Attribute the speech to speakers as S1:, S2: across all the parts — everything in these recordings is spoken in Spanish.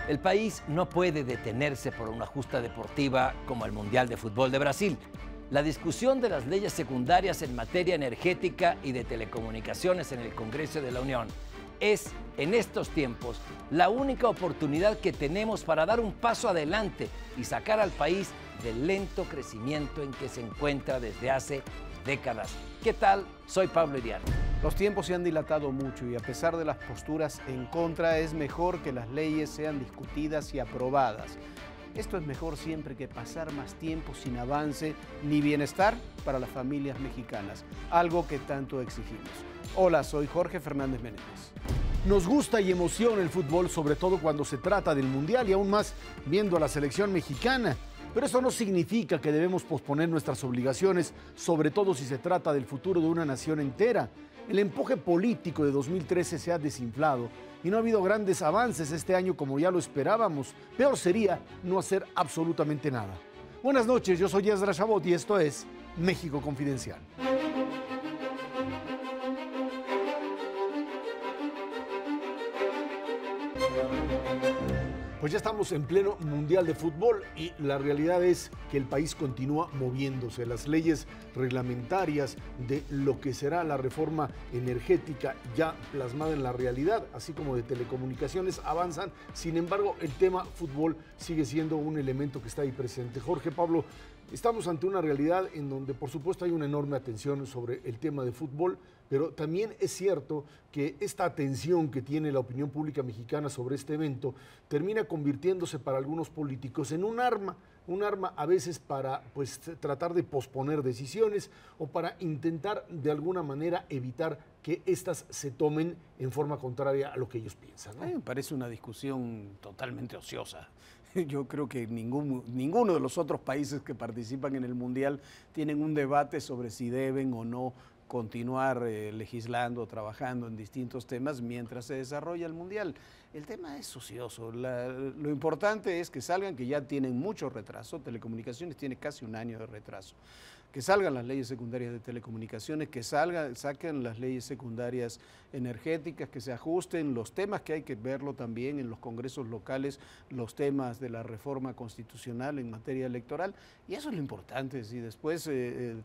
S1: El país no puede detenerse por una justa deportiva como el Mundial de Fútbol de Brasil. La discusión de las leyes secundarias en materia energética y de telecomunicaciones en el Congreso de la Unión es, en estos tiempos, la única oportunidad que tenemos para dar un paso adelante y sacar al país del lento crecimiento en que se encuentra desde hace décadas. ¿Qué tal? Soy Pablo Iriart.
S2: Los tiempos se han dilatado mucho y a pesar de las posturas en contra, es mejor que las leyes sean discutidas y aprobadas. Esto es mejor siempre que pasar más tiempo sin avance ni bienestar para las familias mexicanas, algo que tanto exigimos. Hola, soy Jorge Fernández Menéndez.
S3: Nos gusta y emociona el fútbol, sobre todo cuando se trata del Mundial y aún más viendo a la selección mexicana. Pero eso no significa que debemos posponer nuestras obligaciones, sobre todo si se trata del futuro de una nación entera. El empuje político de 2013 se ha desinflado y no ha habido grandes avances este año como ya lo esperábamos. Peor sería no hacer absolutamente nada. Buenas noches, yo soy Esdras Chabot y esto es México Confidencial. Pues ya estamos en pleno Mundial de Fútbol y la realidad es que el país continúa moviéndose. Las leyes reglamentarias de lo que será la reforma energética ya plasmada en la realidad, así como de telecomunicaciones, avanzan. Sin embargo, el tema fútbol sigue siendo un elemento que está ahí presente. Jorge, Pablo, estamos ante una realidad en donde, por supuesto, hay una enorme atención sobre el tema de fútbol, pero también es cierto que esta atención que tiene la opinión pública mexicana sobre este evento termina convirtiéndose para algunos políticos en un arma a veces para tratar de posponer decisiones o para intentar de alguna manera evitar que éstas se tomen en forma contraria a lo que ellos piensan, ¿no?
S2: Me parece una discusión totalmente ociosa. Yo creo que ninguno de los otros países que participan en el Mundial tienen un debate sobre si deben o no continuar legislando, trabajando en distintos temas mientras se desarrolla el Mundial. El tema es ocioso. Lo importante es que salgan, que ya tienen mucho retraso. Telecomunicaciones tiene casi un año de retraso. Que salgan las leyes secundarias de telecomunicaciones, que saquen las leyes secundarias energéticas, que se ajusten los temas que hay que verlo también en los congresos locales, los temas de la reforma constitucional en materia electoral, y eso es lo importante, si después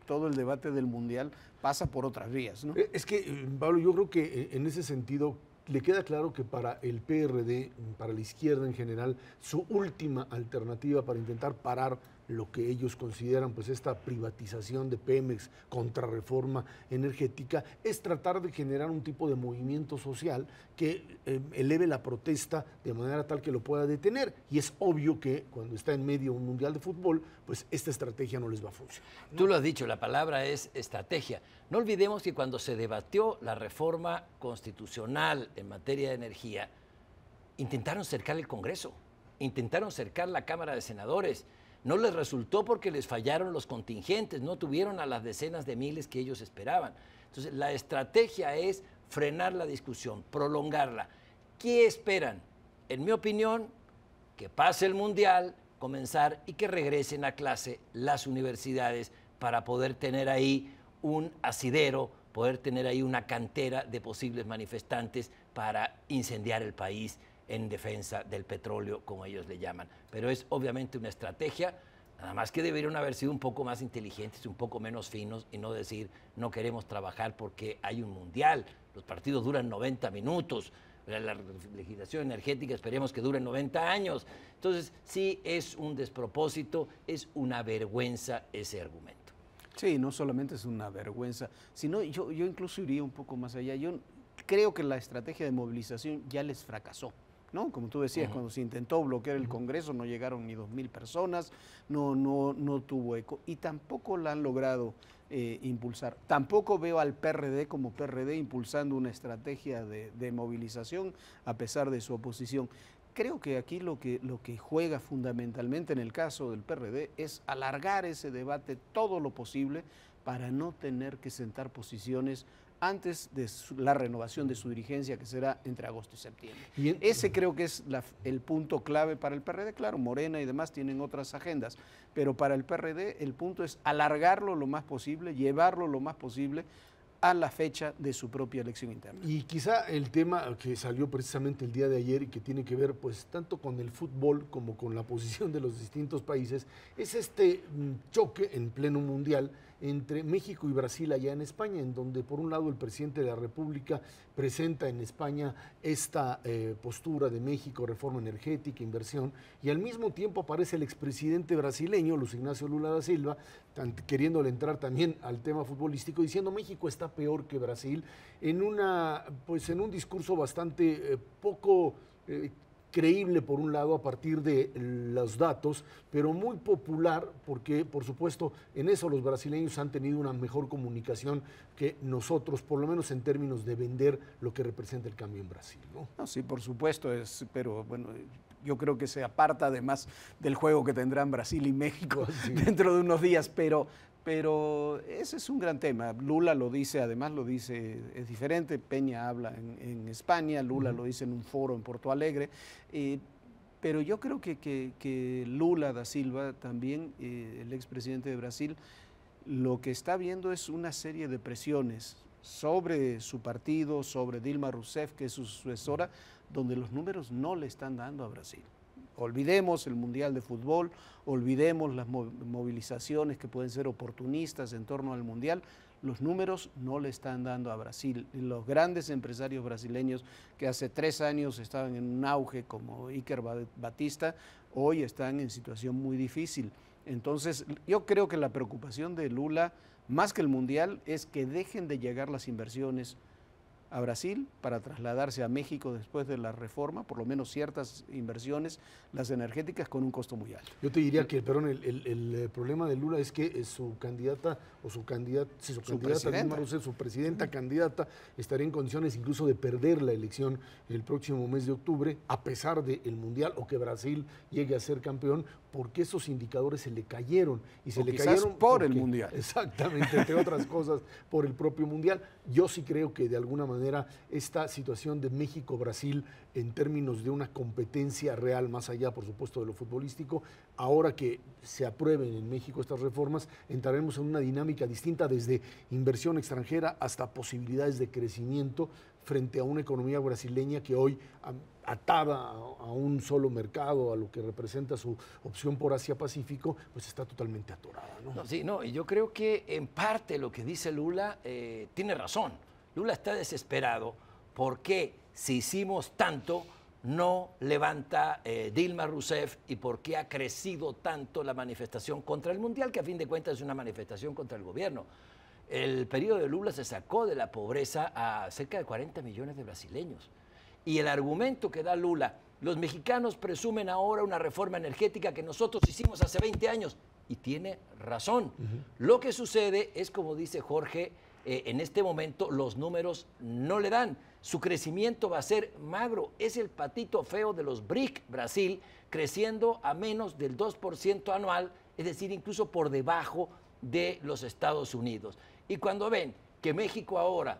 S2: todo el debate del Mundial pasa por otras vías, ¿no?
S3: Es que, Pablo, yo creo que en ese sentido le queda claro que para el PRD, para la izquierda en general, su última alternativa para intentar parar lo que ellos consideran esta privatización de Pemex, contrarreforma energética, es tratar de generar un tipo de movimiento social que eleve la protesta de manera tal que lo pueda detener. Y es obvio que cuando está en medio un mundial de fútbol, pues esta estrategia no les va a funcionar, ¿no?
S1: Tú lo has dicho, la palabra es estrategia. No olvidemos que cuando se debatió la reforma constitucional en materia de energía, intentaron cercar el Congreso, intentaron cercar la Cámara de Senadores. No les resultó porque les fallaron los contingentes, no tuvieron a las decenas de miles que ellos esperaban. Entonces, la estrategia es frenar la discusión, prolongarla. ¿Qué esperan? En mi opinión, que pase el Mundial, comenzar y que regresen a clase las universidades para poder tener ahí un asidero, poder tener ahí una cantera de posibles manifestantes para incendiar el país en defensa del petróleo, como ellos le llaman. Pero es obviamente una estrategia, nada más que deberían haber sido un poco más inteligentes, un poco menos finos y no decir no queremos trabajar porque hay un mundial, los partidos duran 90 minutos, la legislación energética esperemos que dure 90 años. Entonces sí es un despropósito, es una vergüenza ese argumento.
S2: Sí, no solamente es una vergüenza, sino yo incluso iría un poco más allá. Yo creo que la estrategia de movilización ya les fracasó, ¿no? Como tú decías, cuando se intentó bloquear el Congreso no llegaron ni 2,000 personas, no tuvo eco y tampoco la han logrado impulsar. Tampoco veo al PRD como PRD impulsando una estrategia de movilización a pesar de su oposición. Creo que aquí lo que juega fundamentalmente en el caso del PRD es alargar ese debate todo lo posible para no tener que sentar posiciones antes de la renovación de su dirigencia, que será entre agosto y septiembre. Ese creo que es el punto clave para el PRD. Claro, Morena y demás tienen otras agendas, pero para el PRD el punto es alargarlo lo más posible, llevarlo lo más posible a la fecha de su propia elección interna.
S3: Y quizá el tema que salió precisamente el día de ayer y que tiene que ver pues tanto con el fútbol como con la posición de los distintos países es este choque en pleno mundial entre México y Brasil allá en España, en donde por un lado el presidente de la República presenta en España esta postura de México, reforma energética, inversión, y al mismo tiempo aparece el expresidente brasileño, Luis Ignacio Lula da Silva, queriéndole entrar también al tema futbolístico, diciendo México está peor que Brasil, en un discurso bastante poco creíble por un lado a partir de los datos, pero muy popular porque por supuesto en eso los brasileños han tenido una mejor comunicación que nosotros, por lo menos en términos de vender lo que representa el cambio en Brasil, ¿no?
S2: No, sí, por supuesto, pero bueno, yo creo que se aparta además del juego que tendrán Brasil y México dentro de unos días, pero ese es un gran tema. Lula lo dice, además lo dice, es diferente. Peña habla en España, Lula lo dice en un foro en Porto Alegre. Pero yo creo que Lula da Silva, también el expresidente de Brasil, lo que está viendo es una serie de presiones sobre su partido, sobre Dilma Rousseff, que es su sucesora, donde los números no le están dando a Brasil. Olvidemos el Mundial de Fútbol, olvidemos las movilizaciones que pueden ser oportunistas en torno al Mundial, los números no le están dando a Brasil. Los grandes empresarios brasileños que hace 3 años estaban en un auge como Iker Batista, hoy están en situación muy difícil. Entonces, yo creo que la preocupación de Lula, más que el Mundial, es que dejen de llegar las inversiones a Brasil para trasladarse a México después de la reforma, por lo menos ciertas inversiones, las energéticas, con un costo muy alto.
S3: Yo te diría que, perdón, el problema de Lula es que su candidata, o su candidata, Dilma Rousseff, su presidenta candidata, estaría en condiciones incluso de perder la elección el próximo mes de octubre, a pesar del Mundial, o que Brasil llegue a ser campeón, porque esos indicadores se le cayeron. Y se le cayeron
S2: por el Mundial.
S3: Exactamente, entre otras cosas, por el propio Mundial. Yo sí creo que de alguna manera esta situación de México-Brasil en términos de una competencia real, más allá, por supuesto, de lo futbolístico, ahora que se aprueben en México estas reformas, entraremos en una dinámica distinta desde inversión extranjera hasta posibilidades de crecimiento frente a una economía brasileña que hoy, atada a un solo mercado, a lo que representa su opción por Asia-Pacífico, pues está totalmente atorada, ¿no?
S1: Sí, y yo creo que en parte lo que dice Lula tiene razón. Lula está desesperado porque si hicimos tanto, no levanta Dilma Rousseff, y por qué ha crecido tanto la manifestación contra el Mundial, que a fin de cuentas es una manifestación contra el gobierno. El periodo de Lula se sacó de la pobreza a cerca de 40 millones de brasileños. Y el argumento que da Lula, los mexicanos presumen ahora una reforma energética que nosotros hicimos hace 20 años. Y tiene razón. Lo que sucede es, como dice Jorge, en este momento los números no le dan. Su crecimiento va a ser magro. Es el patito feo de los BRIC, Brasil, creciendo a menos del 2% anual, es decir, incluso por debajo de los Estados Unidos. Y cuando ven que México ahora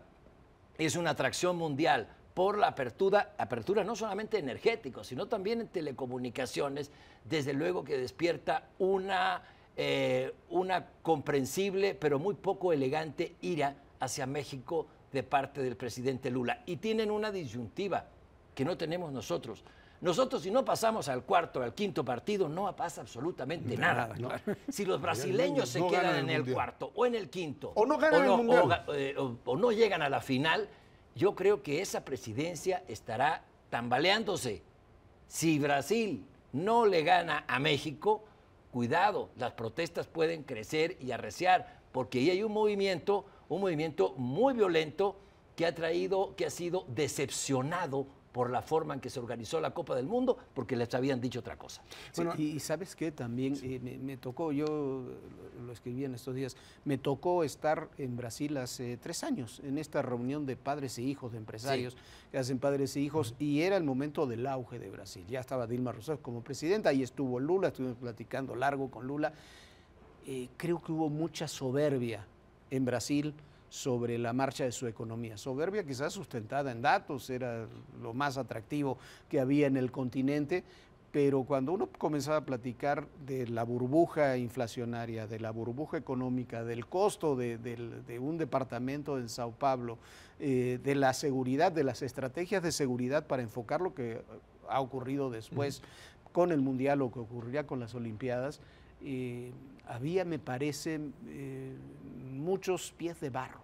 S1: es una atracción mundial por la apertura no solamente energética, sino también en telecomunicaciones, desde luego que despierta una comprensible pero muy poco elegante ira hacia México de parte del presidente Lula. Y tienen una disyuntiva que no tenemos nosotros. Nosotros, si no pasamos al cuarto o al quinto partido, no pasa absolutamente nada. ¿No? Si los brasileños se quedan en el cuarto o en el quinto,
S3: o no ganan el Mundial,
S1: o no llegan a la final, yo creo que esa presidencia estará tambaleándose. Si Brasil no le gana a México, cuidado, las protestas pueden crecer y arreciar, porque ahí hay un movimiento muy violento que ha sido decepcionado por la forma en que se organizó la Copa del Mundo, porque les habían dicho otra cosa.
S2: Sí, bueno, y ¿sabes qué? También me tocó, yo lo escribí en estos días, me tocó estar en Brasil hace 3 años, en esta reunión de padres e hijos, de empresarios que hacen padres e hijos, y era el momento del auge de Brasil. Ya estaba Dilma Rousseff como presidenta, ahí estuvo Lula, estuvimos platicando largo con Lula. Creo que hubo mucha soberbia en Brasil sobre la marcha de su economía. Soberbia quizás sustentada en datos, era lo más atractivo que había en el continente, pero cuando uno comenzaba a platicar de la burbuja inflacionaria, de la burbuja económica, del costo de un departamento en Sao Paulo, de la seguridad, de las estrategias de seguridad para enfocar lo que ha ocurrido después con el Mundial o que ocurrirá con las Olimpiadas, había, me parece, muchos pies de barro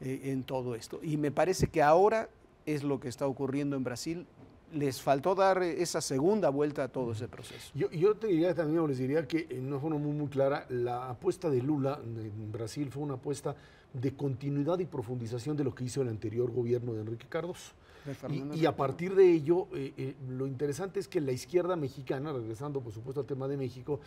S2: en todo esto. Y me parece que ahora es lo que está ocurriendo en Brasil. Les faltó dar esa segunda vuelta a todo ese proceso.
S3: Yo te diría también, o les diría que en una forma muy clara, la apuesta de Lula en Brasil fue una apuesta de continuidad y profundización de lo que hizo el anterior gobierno de Enrique Cardoso. Y a partir de ello, lo interesante es que la izquierda mexicana, regresando por supuesto al tema de México,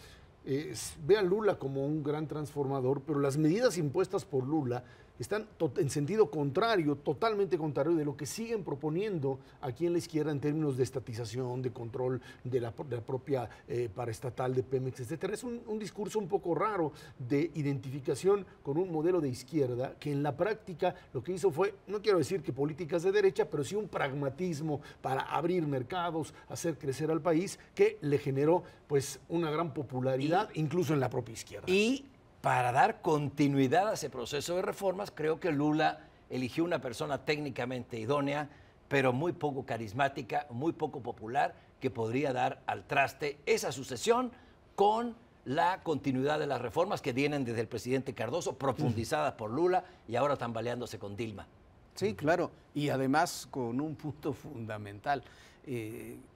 S3: ve a Lula como un gran transformador, pero las medidas impuestas por Lula están en sentido contrario, totalmente contrario de lo que siguen proponiendo aquí en la izquierda en términos de estatización, de control de la propia paraestatal de Pemex, etcétera. Es un discurso un poco raro de identificación con un modelo de izquierda que en la práctica lo que hizo fue, no quiero decir que políticas de derecha, pero sí un pragmatismo para abrir mercados, hacer crecer al país, que le generó pues una gran popularidad incluso en la propia izquierda.
S1: Y para dar continuidad a ese proceso de reformas, creo que Lula eligió una persona técnicamente idónea, pero muy poco carismática, muy poco popular, que podría dar al traste esa sucesión con la continuidad de las reformas que vienen desde el presidente Cardoso, profundizadas por Lula y ahora tambaleándose con Dilma.
S2: Sí, claro, y además con un punto fundamental.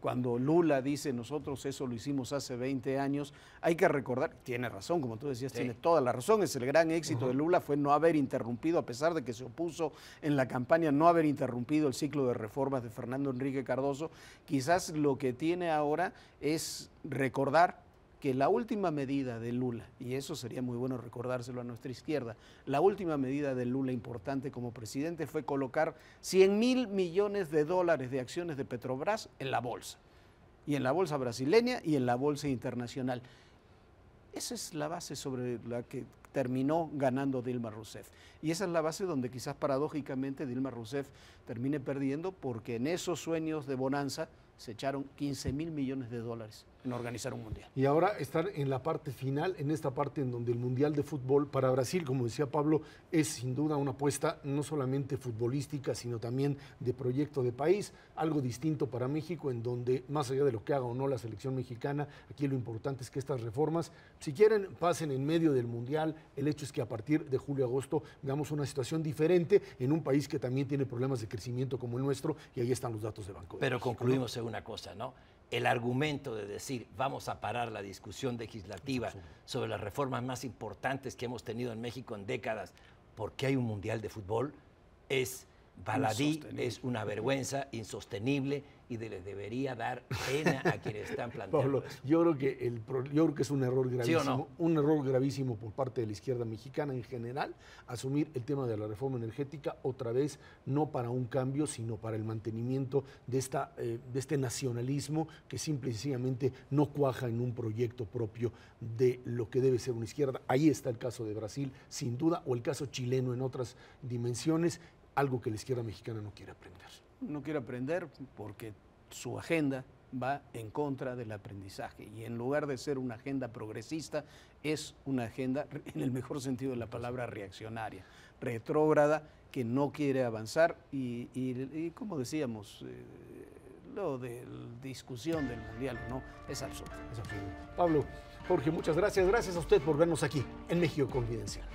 S2: Cuando Lula dice nosotros eso lo hicimos hace 20 años, hay que recordar, tiene razón, como tú decías, tiene toda la razón, es el gran éxito de Lula fue no haber interrumpido, a pesar de que se opuso en la campaña, no haber interrumpido el ciclo de reformas de Fernando Enrique Cardoso. Quizás lo que tiene ahora es recordar que la última medida de Lula, y eso sería muy bueno recordárselo a nuestra izquierda, la última medida de Lula importante como presidente fue colocar 100.000 millones de dólares de acciones de Petrobras en la bolsa, y en la bolsa brasileña y en la bolsa internacional. Esa es la base sobre la que terminó ganando Dilma Rousseff. Y esa es la base donde quizás paradójicamente Dilma Rousseff termine perdiendo, porque en esos sueños de bonanza se echaron 15.000 millones de dólares en organizar un mundial.
S3: Y ahora estar en la parte final, en esta parte en donde el Mundial de Fútbol para Brasil, como decía Pablo, es sin duda una apuesta no solamente futbolística, sino también de proyecto de país, algo distinto para México, en donde más allá de lo que haga o no la selección mexicana, aquí lo importante es que estas reformas, si quieren, pasen en medio del Mundial. El hecho es que a partir de julio-agosto veamos una situación diferente en un país que también tiene problemas de crecimiento como el nuestro, y ahí están los datos de Banco de
S1: Pero
S3: México,
S1: concluimos en una cosa, ¿no? El argumento de decir vamos a parar la discusión legislativa sobre las reformas más importantes que hemos tenido en México en décadas porque hay un mundial de fútbol es baladí, es una vergüenza, insostenible, y les debería dar pena a quienes están planteando
S3: Pablo,
S1: eso.
S3: yo creo que es un error gravísimo,
S1: ¿Sí o no?
S3: un error gravísimo por parte de la izquierda mexicana en general, asumir el tema de la reforma energética otra vez, no para un cambio, sino para el mantenimiento de este nacionalismo que simple y sencillamente no cuaja en un proyecto propio de lo que debe ser una izquierda. Ahí está el caso de Brasil, sin duda, o el caso chileno en otras dimensiones, algo que la izquierda mexicana no quiere aprender.
S2: No quiere aprender porque su agenda va en contra del aprendizaje, y en lugar de ser una agenda progresista, es una agenda, en el mejor sentido de la palabra, reaccionaria, retrógrada, que no quiere avanzar y como decíamos, lo de la discusión del Mundial, ¿no? Es absurdo.
S3: Es absurdo. Pablo, Jorge, muchas gracias. Gracias a usted por vernos aquí en México Confidencial.